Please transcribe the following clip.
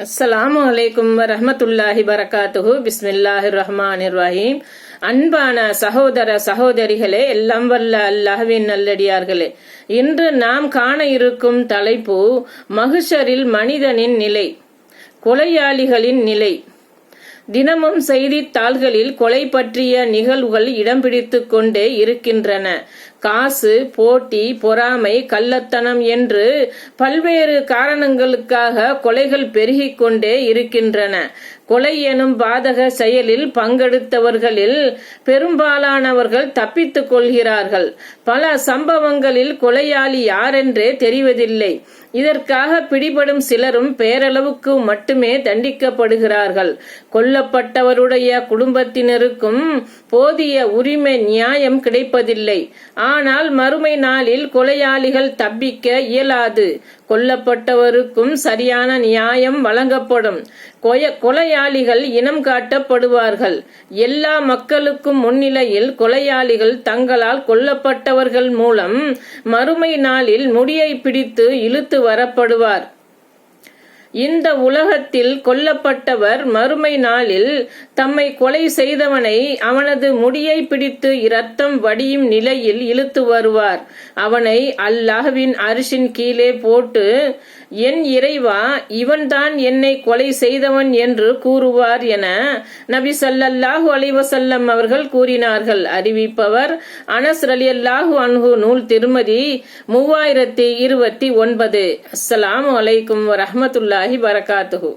அஸ்ஸலாமு அலைக்கும் வரஹ்மத்துல்லாஹி பரகாத்துஹு. பிஸ்மில்லாஹிர் ரஹ்மானிர் ரஹீம். அன்பான சகோதர சகோதரிகளே, எல்லாம் வல்ல அல்லாஹ்வின் நல்லடியார்களே, இன்று நாம் காண இருக்கும் தலைப்பு மஹ்ஷரில் மனிதனின் நிலை, கொலையாளிகளின் நிலை. தினமும் செய்தித்தாள்களில் கொலை பற்றிய நிகழ்வுகள் இடம் பிடித்துக் கொண்டே இருக்கின்றன. காசு, போட்டி, பொறாமை, கள்ளத்தனம் என்று பல்வேறு காரணங்களுக்காக கொலைகள் பெருகிக் கொண்டே இருக்கின்றன. கொலை எனும் பாதக செயலில் பங்கெடுத்தவர்களில் பெரும்பாலானவர்கள் தப்பித்துக் கொள்கிறார்கள். பல சம்பவங்களில் கொலையாளி யாரென்றே தெரிவதில்லை. இதற்காக பிடிபடும் சிலரும் பேரளவுக்கு மட்டுமே தண்டிக்கப்படுகிறார்கள். கொல்லப்பட்டவருடைய குடும்பத்தினருக்கும் போதிய உரிமை நியாயம் கிடைப்பதில்லை. ஆனால் மறுமை நாளில் கொலையாளிகள் தப்பிக்க இயலாது. கொல்லப்பட்டவருக்கும் சரியான நியாயம் வழங்கப்படும். கொலையாளிகள் இனம் காட்டப்படுவார்கள். எல்லா மக்களுக்கும் முன்னிலையில் கொலையாளிகள் தங்களால் கொல்லப்பட்டவர்கள் மூலம் மறுமை நாளில் முடியை பிடித்து இழுத்து வரப்படுவார். இந்த உலகத்தில் கொல்லப்பட்டவர் மறுமை நாளில் தம்மை கொலை செய்தவனை அவனது முடியை பிடித்து இரத்தம் வடியும் நிலையில் இழுத்து வருவார். அவனை அல்லாஹ்வின் அரிசின் கீழே போட்டு, என் இறைவா, இவன்தான் என்னை கொலை செய்தவன் என்று கூறுவார் என நபி ஸல்லல்லாஹு அலைஹி வஸல்லம் அவர்கள் கூறினார்கள். அறிவிப்பவர் அனஸ் ரலியல்லாஹு அன்ஹு. நூல் திருமதி 3029. அஸ்ஸலாமு அலைக்கும் வரஹ்மத்துல்லாஹி பரகாத்துஹு.